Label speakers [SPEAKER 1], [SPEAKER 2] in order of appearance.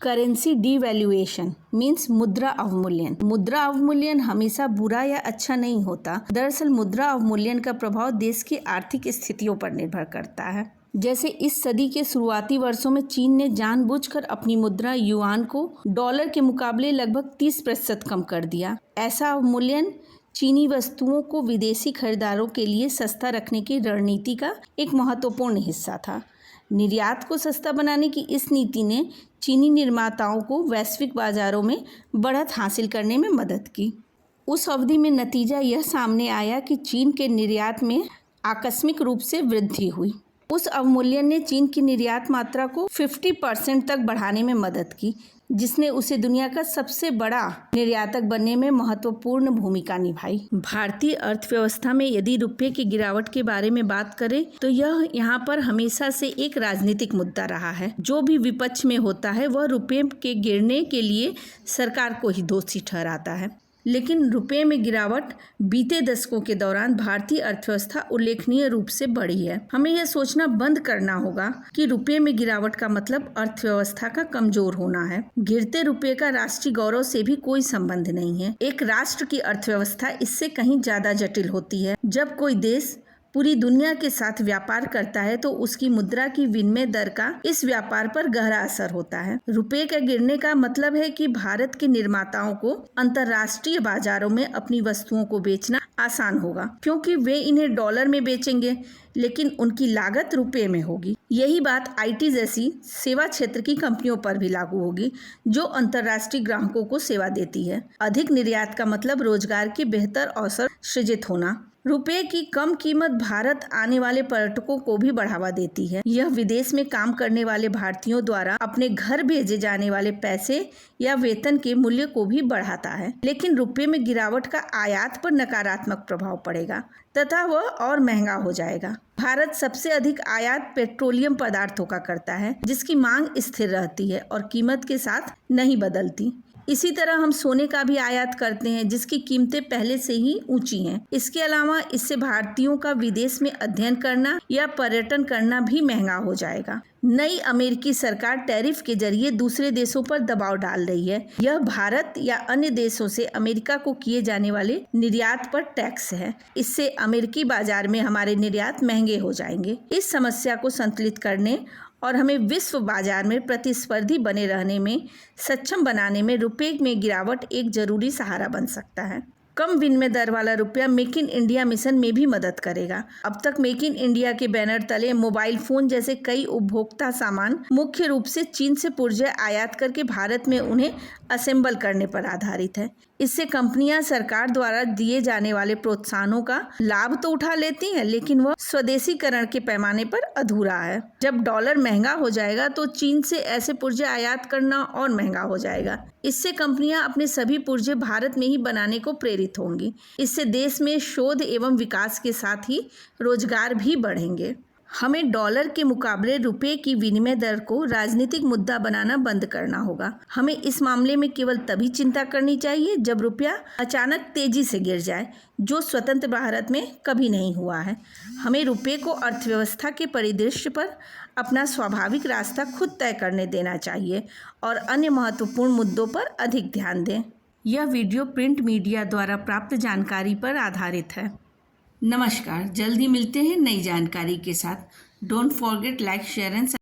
[SPEAKER 1] Currency devaluation means मुद्रा अवमूल्यन। मुद्रा अवमूल्यन हमेशा बुरा या अच्छा नहीं होता। दरअसल मुद्रा अवमूल्यन का प्रभाव देश की आर्थिक स्थितियों पर निर्भर करता है। जैसे इस सदी के शुरुआती वर्षों में चीन ने जानबूझकर अपनी मुद्रा युआन को डॉलर के मुकाबले लगभग 30% कम कर दिया। ऐसा अवमूल्यन चीनी वस्तुओं को विदेशी खरीदारों के लिए सस्ता रखने की रणनीति का एक महत्वपूर्ण हिस्सा था। निर्यात को सस्ता बनाने की इस नीति ने चीनी निर्माताओं को वैश्विक बाजारों में बढ़त हासिल करने में मदद की। उस अवधि में नतीजा यह सामने आया कि चीन के निर्यात में आकस्मिक रूप से वृद्धि हुई। उस अवमूल्यन ने चीन की निर्यात मात्रा को 50% तक बढ़ाने में मदद की, जिसने उसे दुनिया का सबसे बड़ा निर्यातक बनने में महत्वपूर्ण भूमिका निभाई। भारतीय अर्थव्यवस्था में यदि रुपये की गिरावट के बारे में बात करें तो यह यहाँ पर हमेशा से एक राजनीतिक मुद्दा रहा है। जो भी विपक्ष में होता है वह रुपये के गिरने के लिए सरकार को ही दोषी ठहराता है। लेकिन रुपये में गिरावट बीते दशकों के दौरान भारतीय अर्थव्यवस्था उल्लेखनीय रूप से बढ़ी है। हमें यह सोचना बंद करना होगा कि रुपये में गिरावट का मतलब अर्थव्यवस्था का कमजोर होना है। गिरते रुपये का राष्ट्रीय गौरव से भी कोई संबंध नहीं है। एक राष्ट्र की अर्थव्यवस्था इससे कहीं ज्यादा जटिल होती है। जब कोई देश पूरी दुनिया के साथ व्यापार करता है तो उसकी मुद्रा की विनिमय दर का इस व्यापार पर गहरा असर होता है। रुपये के गिरने का मतलब है कि भारत के निर्माताओं को अंतर्राष्ट्रीय बाजारों में अपनी वस्तुओं को बेचना आसान होगा, क्योंकि वे इन्हें डॉलर में बेचेंगे लेकिन उनकी लागत रुपये में होगी। यही बात आईटी जैसी सेवा क्षेत्र की कंपनियों पर भी लागू होगी, जो अंतर्राष्ट्रीय ग्राहकों को सेवा देती है। अधिक निर्यात का मतलब रोजगार के बेहतर अवसर सृजित होना। रुपये की कम कीमत भारत आने वाले पर्यटकों को भी बढ़ावा देती है। यह विदेश में काम करने वाले भारतीयों द्वारा अपने घर भेजे जाने वाले पैसे या वेतन के मूल्य को भी बढ़ाता है। लेकिन रुपये में गिरावट का आयात पर नकारात्मक प्रभाव पड़ेगा तथा वह और महंगा हो जाएगा। भारत सबसे अधिक आयात पेट्रोलियम पदार्थों का करता है, जिसकी मांग स्थिर रहती है और कीमत के साथ नहीं बदलती। इसी तरह हम सोने का भी आयात करते हैं, जिसकी कीमतें पहले से ही ऊंची हैं। इसके अलावा इससे भारतीयों का विदेश में अध्ययन करना या पर्यटन करना भी महंगा हो जाएगा। नई अमेरिकी सरकार टैरिफ के जरिए दूसरे देशों पर दबाव डाल रही है। यह भारत या अन्य देशों से अमेरिका को किए जाने वाले निर्यात पर टैक्स है। इससे अमेरिकी बाजार में हमारे निर्यात महंगे हो जाएंगे। इस समस्या को संतुलित करने और हमें विश्व बाजार में प्रतिस्पर्धी बने रहने में सक्षम बनाने में रुपये में गिरावट एक जरूरी सहारा बन सकता है। कम विनिमय दर वाला रुपया मेक इन इंडिया मिशन में भी मदद करेगा। अब तक मेक इन इंडिया के बैनर तले मोबाइल फोन जैसे कई उपभोक्ता सामान मुख्य रूप से चीन से पुर्जे आयात करके भारत में उन्हें असेंबल करने पर आधारित है। इससे कंपनियां सरकार द्वारा दिए जाने वाले प्रोत्साहनों का लाभ तो उठा लेती हैं, लेकिन वह स्वदेशीकरण के पैमाने पर अधूरा है। जब डॉलर महंगा हो जाएगा तो चीन से ऐसे पुर्जे आयात करना और महंगा हो जाएगा। इससे कंपनियां अपने सभी पुर्जे भारत में ही बनाने को प्रेरित होंगी। इससे देश में शोध एवं विकास के साथ ही रोजगार भी बढ़ेंगे। हमें डॉलर के मुकाबले रुपये की विनिमय दर को राजनीतिक मुद्दा बनाना बंद करना होगा। हमें इस मामले में केवल तभी चिंता करनी चाहिए जब रुपया अचानक तेजी से गिर जाए, जो स्वतंत्र भारत में कभी नहीं हुआ है। हमें रुपये को अर्थव्यवस्था के परिदृश्य पर अपना स्वाभाविक रास्ता खुद तय करने देना चाहिए और अन्य महत्वपूर्ण मुद्दों पर अधिक ध्यान दें। यह वीडियो प्रिंट मीडिया द्वारा प्राप्त जानकारी पर आधारित है। नमस्कार, जल्दी मिलते हैं नई जानकारी के साथ। Don't forget like, share and